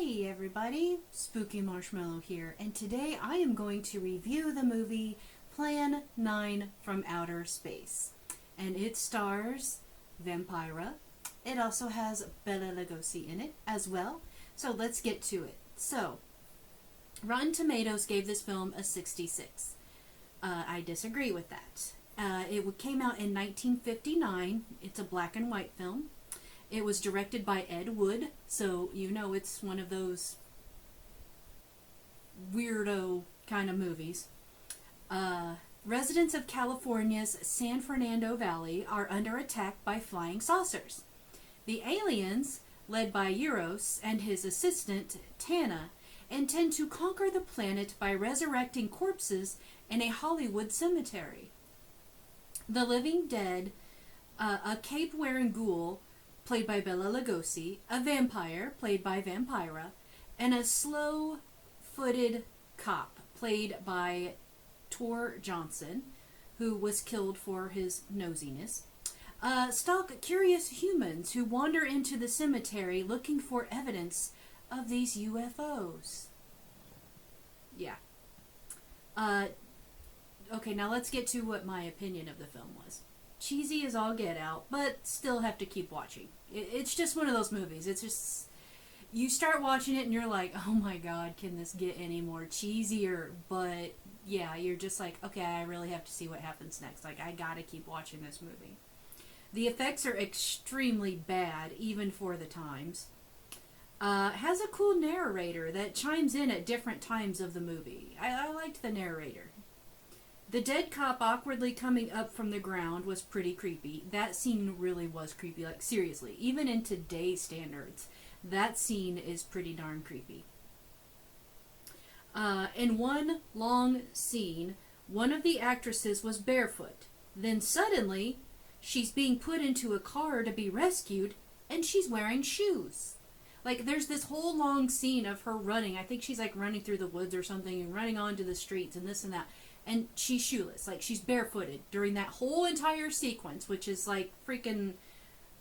Hey everybody, Spooky Marshmallow here, and today I am going to review the movie Plan 9 from Outer Space. And it stars Vampira. It also has Bela Lugosi in it as well. So let's get to it. So, Rotten Tomatoes gave this film a 66. I disagree with that. It came out in 1959. It's a black and white film. It was directed by Ed Wood, so you know it's one of those weirdo kind of movies. Residents of California's San Fernando Valley are under attack by flying saucers. The aliens, led by Euros and his assistant, Tana, intend to conquer the planet by resurrecting corpses in a Hollywood cemetery. The living dead, a cape-wearing ghoul, played by Bela Lugosi, a vampire, played by Vampira, and a slow-footed cop, played by Tor Johnson, who was killed for his nosiness, stalk curious humans who wander into the cemetery looking for evidence of these UFOs. Yeah. Okay, now let's get to what my opinion of the film was. Cheesy as all get out, but still have to keep watching. It's just one of those movies. It's just, you start watching it and you're like, oh my god, can this get any more cheesier? But yeah, you're just like, okay, I really have to see what happens next. Like, I gotta keep watching this movie. The effects are extremely bad, even for the times. Has a cool narrator that chimes in at different times of the movie. I liked the narrator. The dead cop awkwardly coming up from the ground was pretty creepy. That scene really was creepy. Like, seriously, even in today's standards, that scene is pretty darn creepy. In one long scene, one of the actresses was barefoot. Then suddenly, she's being put into a car to be rescued, and she's wearing shoes. Like, there's this whole long scene of her running. I think she's, like, running through the woods or something and running onto the streets and this and that. And she's shoeless. Like, she's barefooted during that whole entire sequence, which is, like, freaking,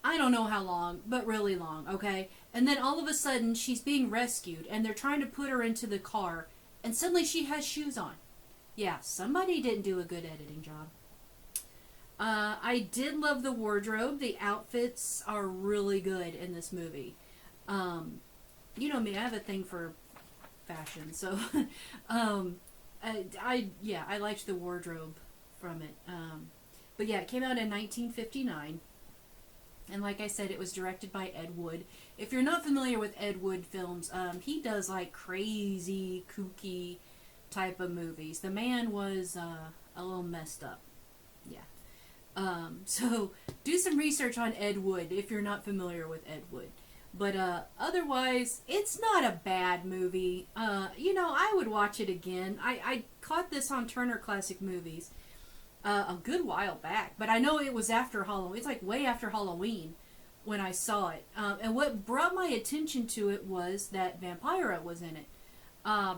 I don't know how long, but really long, okay? And then all of a sudden, she's being rescued, and they're trying to put her into the car, and suddenly she has shoes on. Yeah, somebody didn't do a good editing job. I did love the wardrobe. The outfits are really good in this movie. You know me, I have a thing for fashion, so I liked the wardrobe from it. But yeah, it came out in 1959, and like I said, it was directed by Ed Wood. If you're not familiar with Ed Wood films, he does like crazy, kooky type of movies. The man was a little messed up. Yeah. So do some research on Ed Wood if you're not familiar with Ed Wood. But otherwise, it's not a bad movie. You know, I would watch it again. I caught this on Turner Classic Movies a good while back. But I know it was after Halloween. It's like way after Halloween when I saw it. And what brought my attention to it was that Vampira was in it.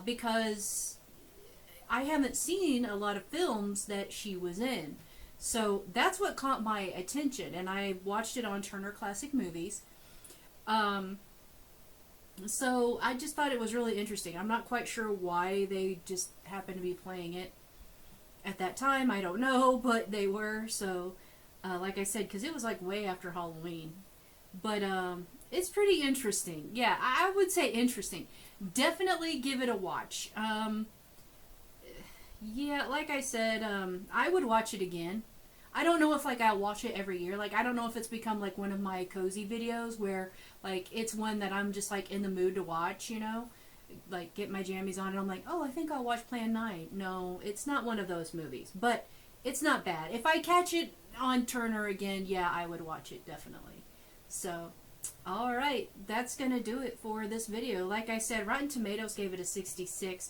Because I haven't seen a lot of films that she was in. So that's what caught my attention. And I watched it on Turner Classic Movies. So I just thought it was really interesting. I'm not quite sure why they just happened to be playing it at that time. I don't know, but they were. So, like I said, because it was like way after Halloween. But, it's pretty interesting. Yeah, I would say interesting. Definitely give it a watch. Yeah, like I said, I would watch it again. I don't know if, like, I'll watch it every year. Like, I don't know if it's become, like, one of my cozy videos where, like, it's one that I'm just, like, in the mood to watch, you know? Like, get my jammies on and I'm like, oh, I think I'll watch Plan 9. No, it's not one of those movies. But it's not bad. If I catch it on Turner again, yeah, I would watch it, definitely. So, alright, that's gonna do it for this video. Like I said, Rotten Tomatoes gave it a 66.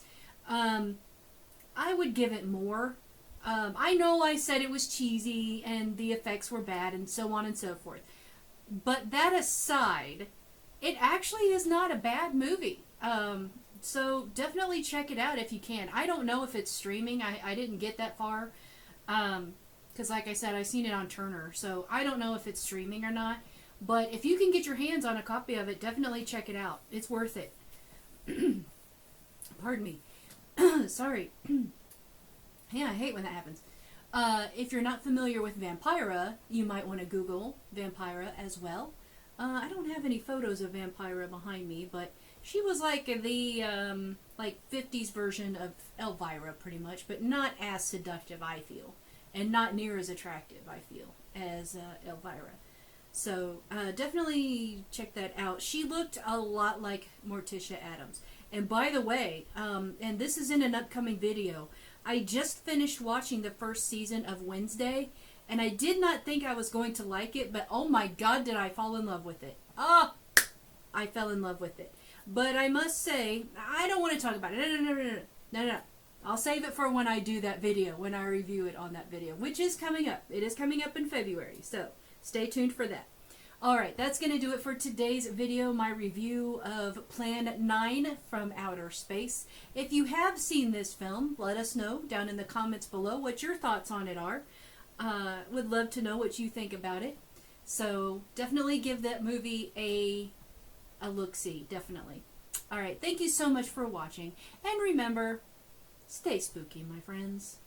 I would give it more. I know I said it was cheesy and the effects were bad and so on and so forth. But that aside, it actually is not a bad movie. So definitely check it out if you can. I don't know if it's streaming. I didn't get that far. Because like I said, I've seen it on Turner. So I don't know if it's streaming or not. But if you can get your hands on a copy of it, definitely check it out. It's worth it. Pardon me. Sorry. Yeah, I hate when that happens. If you're not familiar with Vampira, you might want to Google Vampira as well. I don't have any photos of Vampira behind me, but she was like the like 50s version of Elvira, pretty much, but not as seductive, I feel, and not near as attractive, I feel, as Elvira. So definitely check that out. She looked a lot like Morticia Addams. And by the way, and this is in an upcoming video, I just finished watching the first season of Wednesday, and I did not think I was going to like it, but oh my god, did I fall in love with it. Oh, I fell in love with it. But I must say, I don't want to talk about it. No. I'll save it for when I do that video, when I review it on that video, which is coming up. It is coming up in February, so stay tuned for that. Alright, that's going to do it for today's video, my review of Plan 9 from Outer Space. If you have seen this film, let us know down in the comments below what your thoughts on it are. Would love to know what you think about it. So definitely give that movie a look-see, definitely. Alright, thank you so much for watching. And remember, stay spooky, my friends.